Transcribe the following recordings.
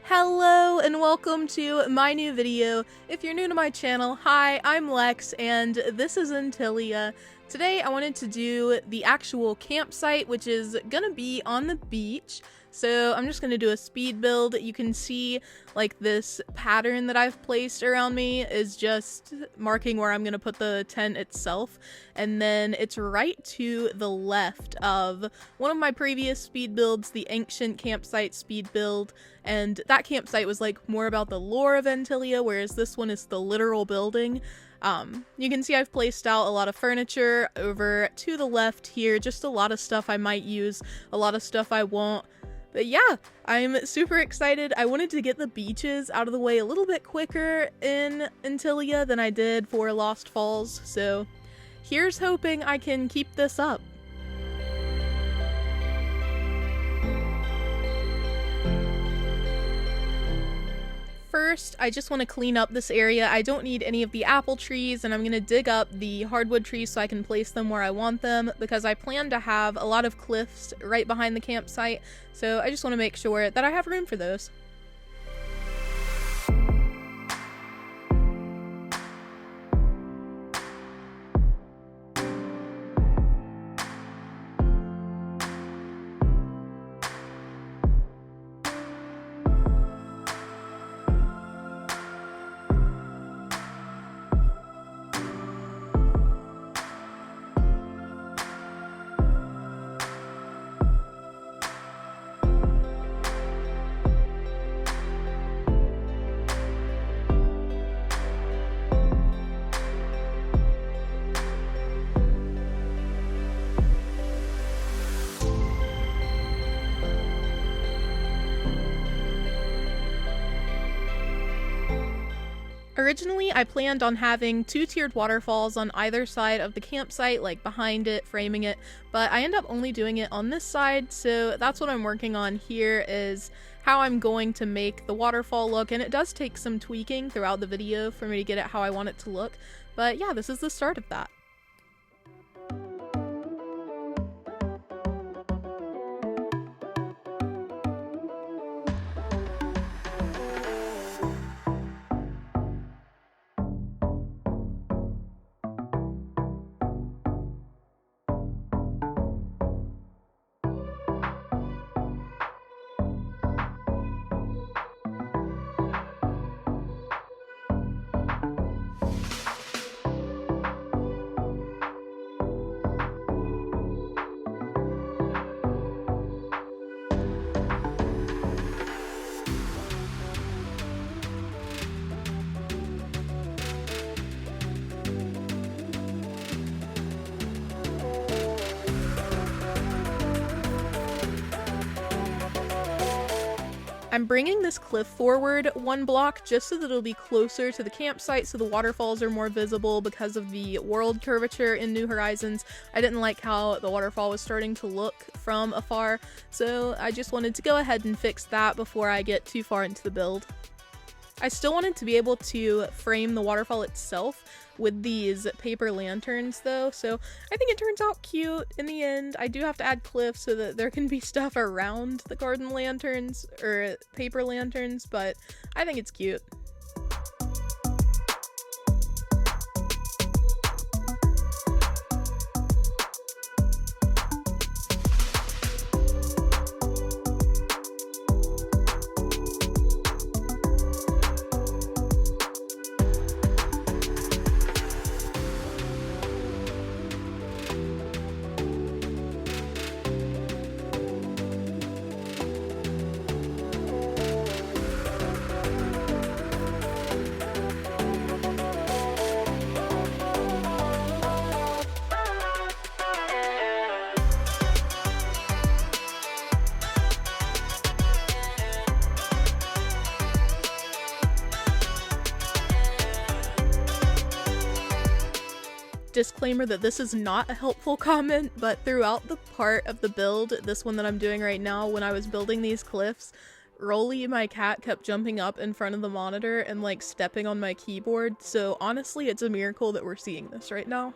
Hello and welcome to my new video. If you're new to my channel, hi, I'm Lex and this is Antilia. Today I wanted to do the actual campsite, which is gonna be on the beach. So I'm just gonna do a speed build. You can see like this pattern that I've placed around me is just marking where I'm gonna put the tent itself. And then it's right to the left of one of my previous speed builds, the ancient campsite speed build. And that campsite was like more about the lore of Antilia, whereas this one is the literal building. You can see I've placed out a lot of furniture over to the left here, just a lot of stuff I might use, a lot of stuff I won't. But yeah, I'm super excited. I wanted to get the beaches out of the way a little bit quicker in Antilia than I did for Lost Falls, so here's hoping I can keep this up. First, I just want to clean up this area. I don't need any of the apple trees, and I'm going to dig up the hardwood trees so I can place them where I want them, because I plan to have a lot of cliffs right behind the campsite, so I just want to make sure that I have room for those. Originally, I planned on having two-tiered waterfalls on either side of the campsite, like behind it, framing it, but I end up only doing it on this side, so that's what I'm working on here, is how I'm going to make the waterfall look, and it does take some tweaking throughout the video for me to get it how I want it to look, but yeah, this is the start of that. I'm bringing this cliff forward one block just so that it'll be closer to the campsite so the waterfalls are more visible because of the world curvature in New Horizons. I didn't like how the waterfall was starting to look from afar, so I just wanted to go ahead and fix that before I get too far into the build. I still wanted to be able to frame the waterfall itself with these paper lanterns though, so I think it turns out cute in the end. I do have to add cliffs so that there can be stuff around the garden lanterns, or paper lanterns, but I think it's cute. Disclaimer that this is not a helpful comment, but throughout the part of the build, this one that I'm doing right now, when I was building these cliffs, Rolly, my cat, kept jumping up in front of the monitor and like stepping on my keyboard, so honestly it's a miracle that we're seeing this right now.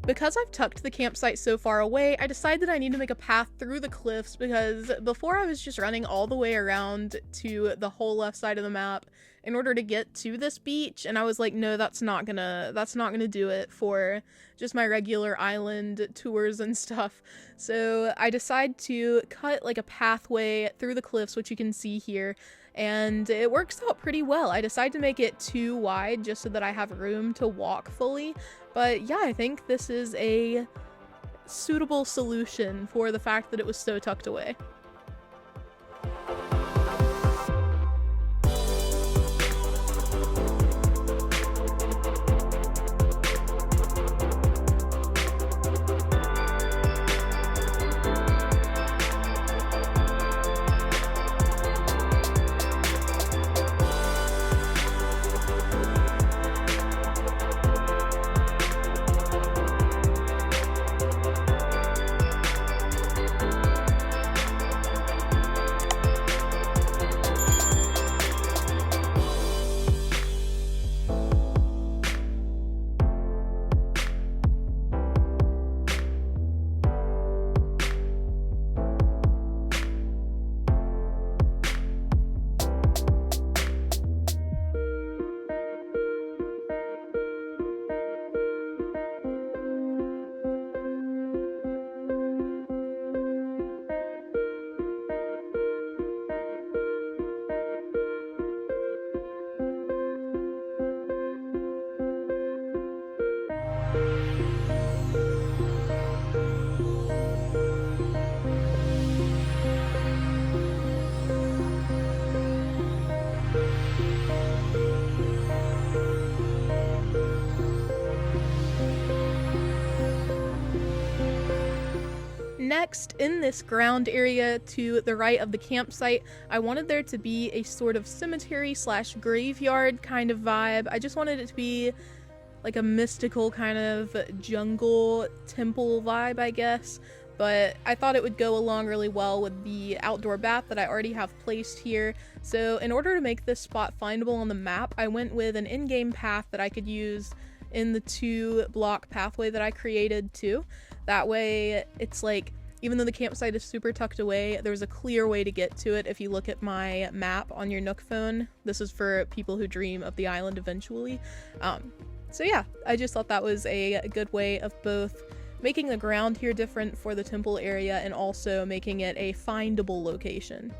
Because I've tucked the campsite so far away, I decided I need to make a path through the cliffs because before I was just running all the way around to the whole left side of the map in order to get to this beach, and I was like, no, that's not gonna do it for just my regular island tours and stuff. So I decided to cut like a pathway through the cliffs, which you can see here, and it works out pretty well. I decided to make it too wide just so that I have room to walk fully, but yeah, I think this is a suitable solution for the fact that it was so tucked away. Next, in this ground area to the right of the campsite, I wanted there to be a sort of cemetery slash graveyard kind of vibe. I just wanted it to be like a mystical kind of jungle temple vibe, I guess. But I thought it would go along really well with the outdoor bath that I already have placed here. So in order to make this spot findable on the map, I went with an in-game path that I could use in the 2-block pathway that I created too. That way it's like, even though the campsite is super tucked away, there's a clear way to get to it if you look at my map on your Nook phone. This is for people who dream of the island eventually. So yeah, I just thought that was a good way of both making the ground here different for the temple area and also making it a findable location.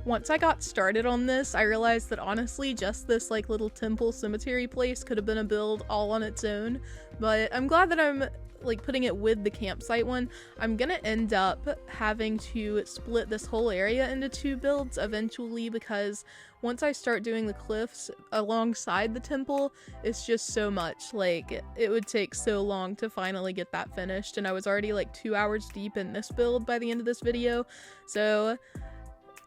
Once I got started on this, I realized that honestly just this like little temple cemetery place could have been a build all on its own, but I'm glad that I'm like putting it with the campsite one, I'm gonna end up having to split this whole area into 2 builds eventually, because once I start doing the cliffs alongside the temple, it's just so much. Like, it would take so long to finally get that finished, and I was already like 2 hours deep in this build by the end of this video, so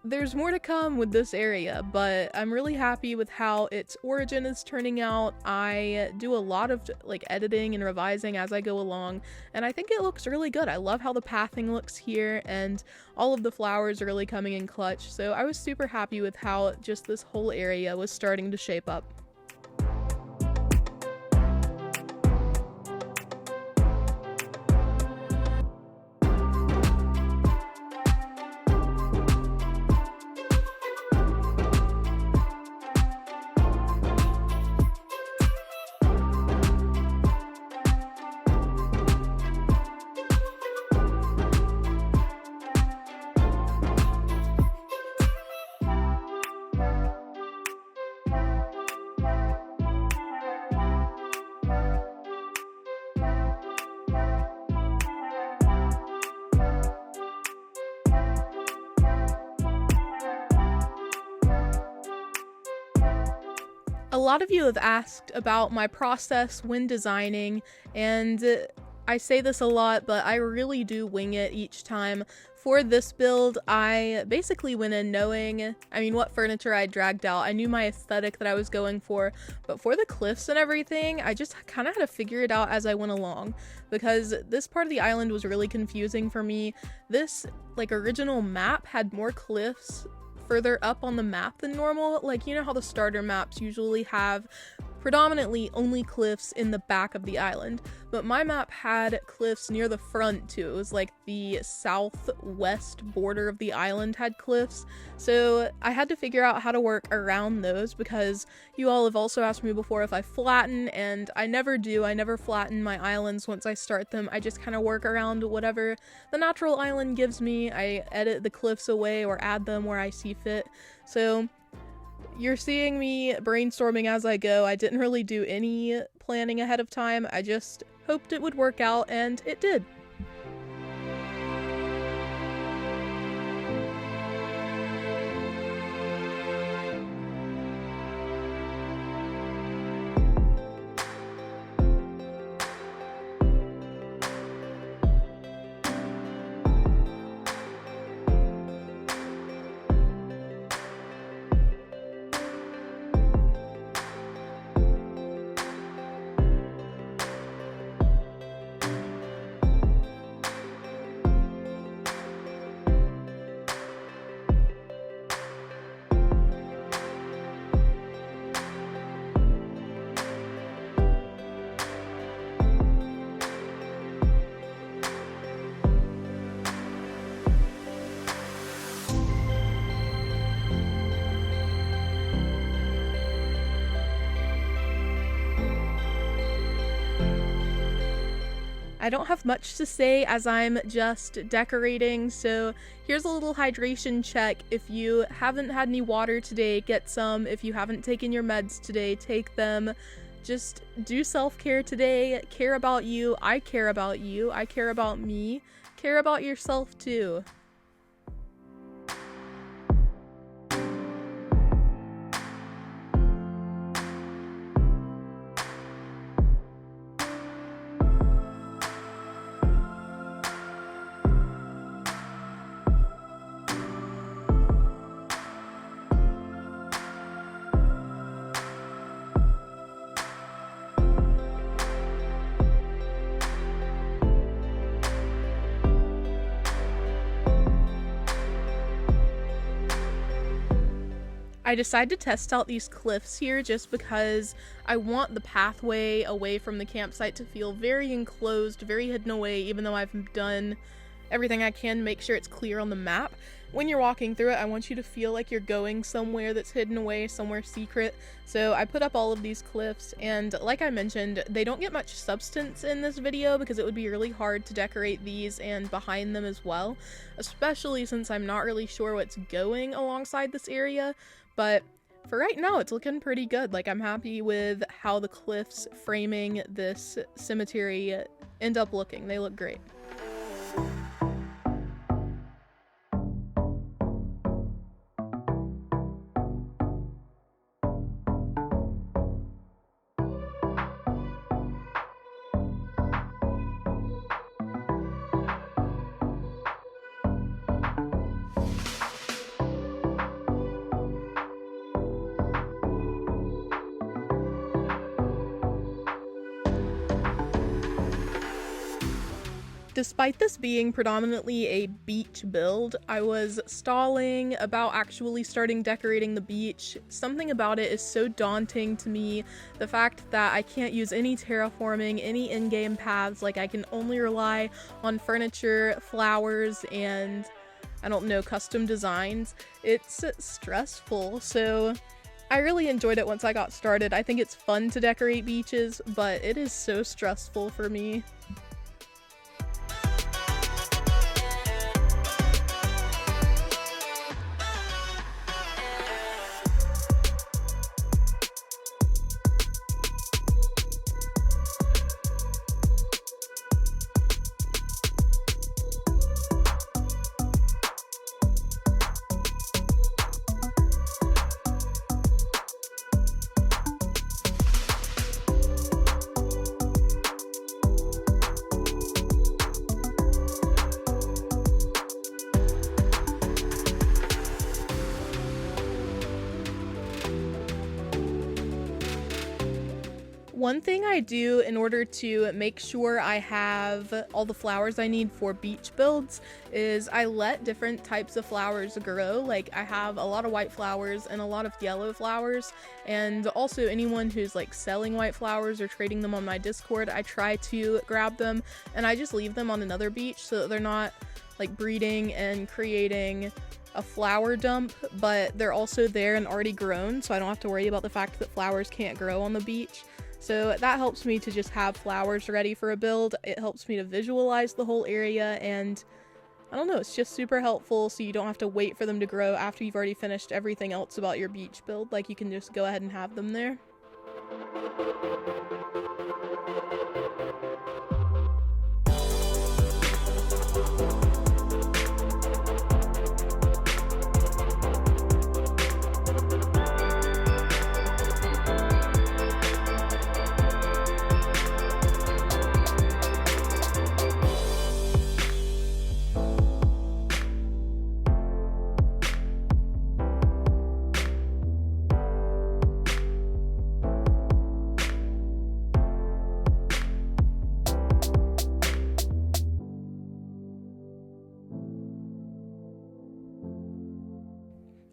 there's more to come with this area, but I'm really happy with how its origin is turning out. I do a lot of like editing and revising as I go along, and I think it looks really good. I love how the pathing looks here, and all of the flowers are really coming in clutch, so I was super happy with how just this whole area was starting to shape up. A lot of you have asked about my process when designing, and I say this a lot, but I really do wing it each time. For this build, I basically went in knowing, what furniture I dragged out. I knew my aesthetic that I was going for, but for the cliffs and everything, I just kind of had to figure it out as I went along, because this part of the island was really confusing for me. This, original map had more cliffs further up on the map than normal. Like, you know how the starter maps usually have predominantly only cliffs in the back of the island, but my map had cliffs near the front too. It was like the southwest border of the island had cliffs, so I had to figure out how to work around those, because you all have also asked me before if I flatten, and I never do. I never flatten my islands once I start them. I just kind of work around whatever the natural island gives me. I edit the cliffs away or add them where I see fit. So you're seeing me brainstorming as I go. I didn't really do any planning ahead of time. I just hoped it would work out, and it did. I don't have much to say as I'm just decorating, so here's a little hydration check. If you haven't had any water today, get some. If you haven't taken your meds today, take them. Just do self-care today. Care about you. I care about you. I care about me. Care about yourself too. I decided to test out these cliffs here just because I want the pathway away from the campsite to feel very enclosed, very hidden away, even though I've done everything I can to make sure it's clear on the map. When you're walking through it, I want you to feel like you're going somewhere that's hidden away, somewhere secret. So I put up all of these cliffs, and like I mentioned, they don't get much substance in this video because it would be really hard to decorate these and behind them as well, especially since I'm not really sure what's going alongside this area. But for right now, it's looking pretty good. Like, I'm happy with how the cliffs framing this cemetery end up looking. They look great. Despite this being predominantly a beach build, I was stalling about actually starting decorating the beach. Something about it is so daunting to me. The fact that I can't use any terraforming, any in-game paths, like I can only rely on furniture, flowers, and I don't know, custom designs. It's stressful, so I really enjoyed it once I got started. I think it's fun to decorate beaches, but it is so stressful for me. One thing I do in order to make sure I have all the flowers I need for beach builds is I let different types of flowers grow. Like I have a lot of white flowers and a lot of yellow flowers, and also anyone who's like selling white flowers or trading them on my Discord, I try to grab them and I just leave them on another beach so that they're not like breeding and creating a flower dump, but they're also there and already grown, so I don't have to worry about the fact that flowers can't grow on the beach. So that helps me to just have flowers ready for a build. It helps me to visualize the whole area, and I don't know, it's just super helpful so you don't have to wait for them to grow after you've already finished everything else about your beach build. Like you can just go ahead and have them there.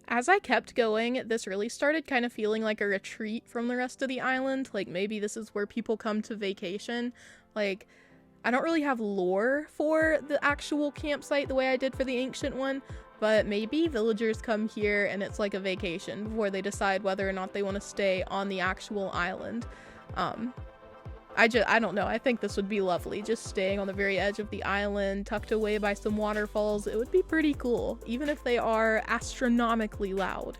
As I kept going, this really started kind of feeling like a retreat from the rest of the island. Like maybe this is where people come to vacation. Like I don't really have lore for the actual campsite the way I did for the ancient one, but maybe villagers come here and it's like a vacation before they decide whether or not they want to stay on the actual island. I don't know, I think this would be lovely, just staying on the very edge of the island, tucked away by some waterfalls. It would be pretty cool, even if they are astronomically loud.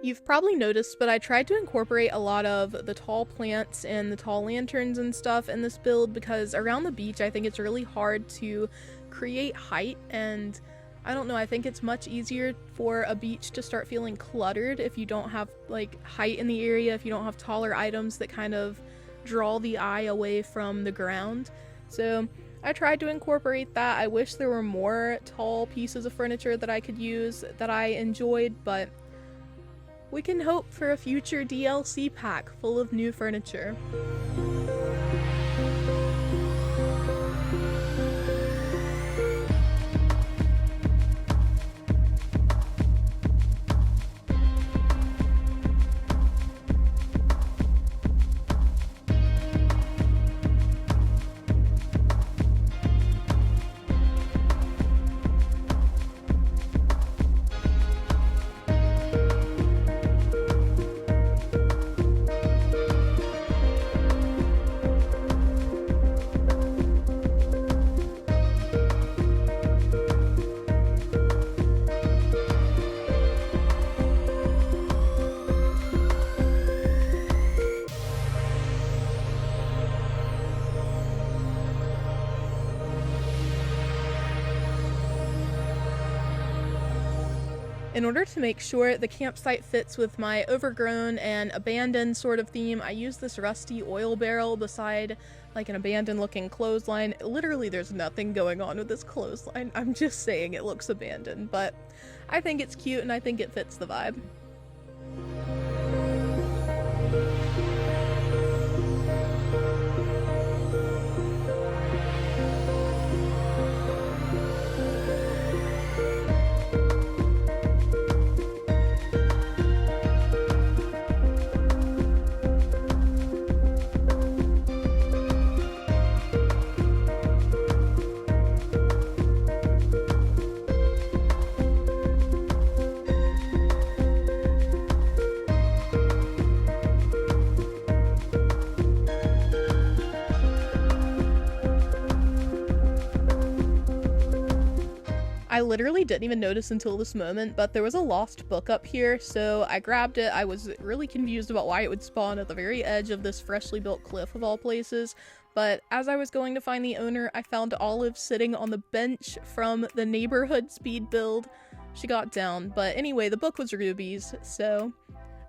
You've probably noticed, but I tried to incorporate a lot of the tall plants and the tall lanterns and stuff in this build because around the beach I think it's really hard to create height, and I don't know, I think it's much easier for a beach to start feeling cluttered if you don't have like height in the area, if you don't have taller items that kind of draw the eye away from the ground. So I tried to incorporate that. I wish there were more tall pieces of furniture that I could use that I enjoyed, but we can hope for a future DLC pack full of new furniture. In order to make sure the campsite fits with my overgrown and abandoned sort of theme, I use this rusty oil barrel beside like an abandoned looking clothesline. Literally there's nothing going on with this clothesline. I'm just saying it looks abandoned, but I think it's cute and I think it fits the vibe. I literally didn't even notice until this moment, but there was a lost book up here, so I grabbed it. I was really confused about why it would spawn at the very edge of this freshly built cliff of all places, but as I was going to find the owner, I found Olive sitting on the bench from the neighborhood speed build. She got down, but anyway, the book was rubies, so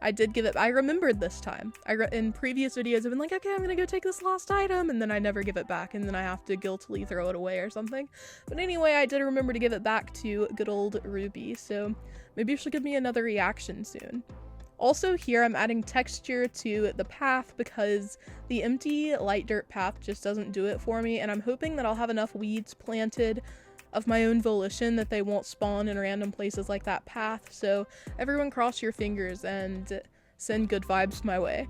I did give it. I remembered this time. In previous videos I've been like, okay, I'm gonna go take this lost item, and then I never give it back, and then I have to guiltily throw it away or something. But anyway, I did remember to give it back to good old Ruby, so maybe she'll give me another reaction soon. Also here I'm adding texture to the path because the empty light dirt path just doesn't do it for me, and I'm hoping that I'll have enough weeds planted of my own volition that they won't spawn in random places like that path, so everyone cross your fingers and send good vibes my way.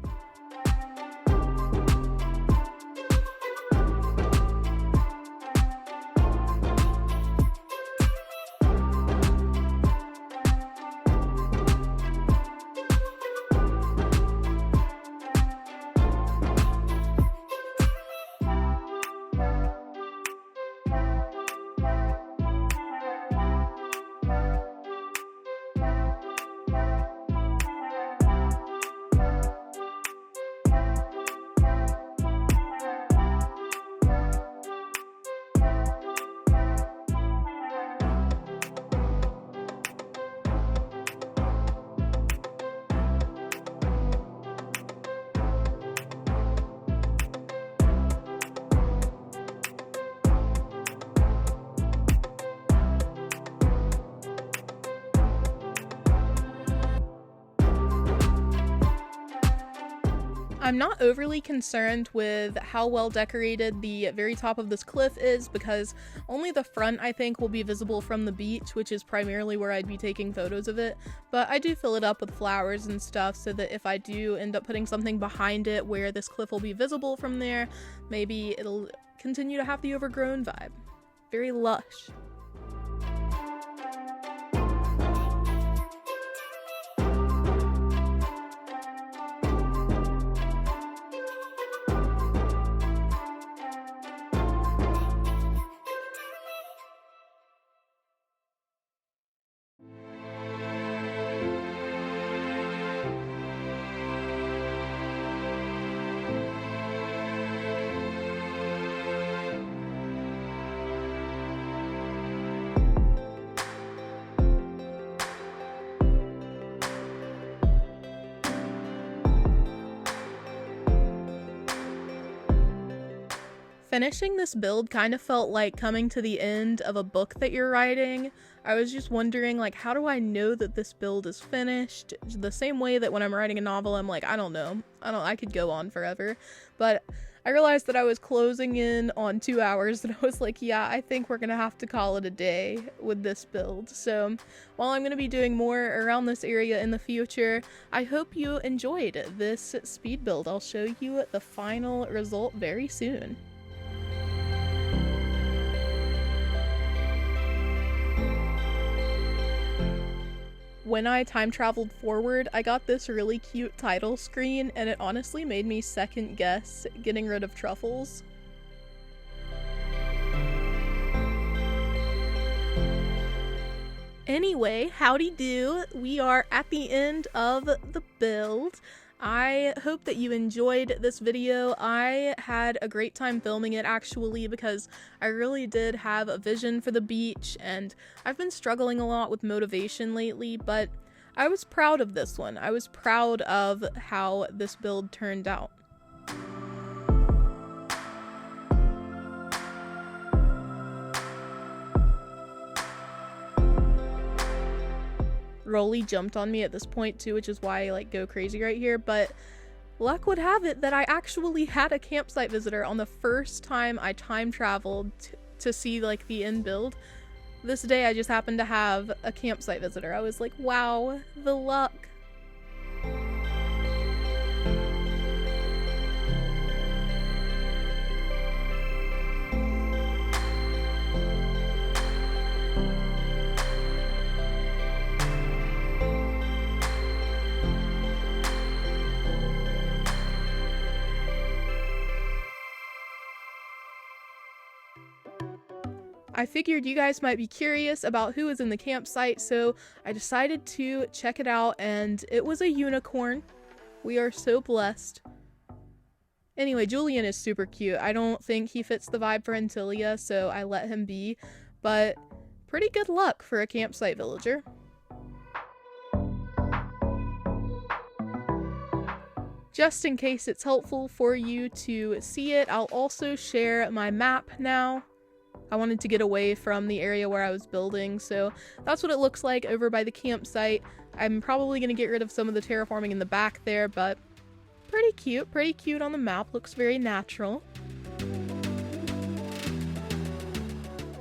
I'm not overly concerned with how well decorated the very top of this cliff is because only the front I think will be visible from the beach, which is primarily where I'd be taking photos of it, but I do fill it up with flowers and stuff so that if I do end up putting something behind it where this cliff will be visible from there, maybe it'll continue to have the overgrown vibe. Very lush. Finishing this build kind of felt like coming to the end of a book that you're writing. I was just wondering, like, how do I know that this build is finished? The same way that when I'm writing a novel, I'm like, I don't know. I could go on forever. But I realized that I was closing in on 2 hours, and I was like, yeah, I think we're gonna have to call it a day with this build. So while I'm gonna be doing more around this area in the future, I hope you enjoyed this speed build. I'll show you the final result very soon. When I time traveled forward, I got this really cute title screen, and it honestly made me second guess getting rid of truffles. Anyway, howdy do, we are at the end of the build. I hope that you enjoyed this video. I had a great time filming it actually because I really did have a vision for the beach, and I've been struggling a lot with motivation lately, but I was proud of this one. I was proud of how this build turned out. Rolly jumped on me at this point too, which is why I like go crazy right here, but luck would have it that I actually had a campsite visitor on the first time I time traveled to see like the end build. This day I just happened to have a campsite visitor. I was like, wow, the luck. I figured you guys might be curious about who is in the campsite, so I decided to check it out, and it was a unicorn. We are so blessed. Anyway, Julian is super cute. I don't think he fits the vibe for Antilia, so I let him be, but pretty good luck for a campsite villager. Just in case it's helpful for you to see it, I'll also share my map now. I wanted to get away from the area where I was building, so that's what it looks like over by the campsite. I'm probably going to get rid of some of the terraforming in the back there, but pretty cute on the map, looks very natural.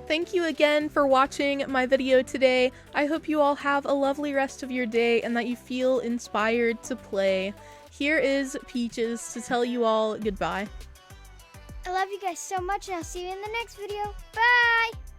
Thank you again for watching my video today. I hope you all have a lovely rest of your day and that you feel inspired to play. Here is Peaches to tell you all goodbye. I love you guys so much, and I'll see you in the next video. Bye!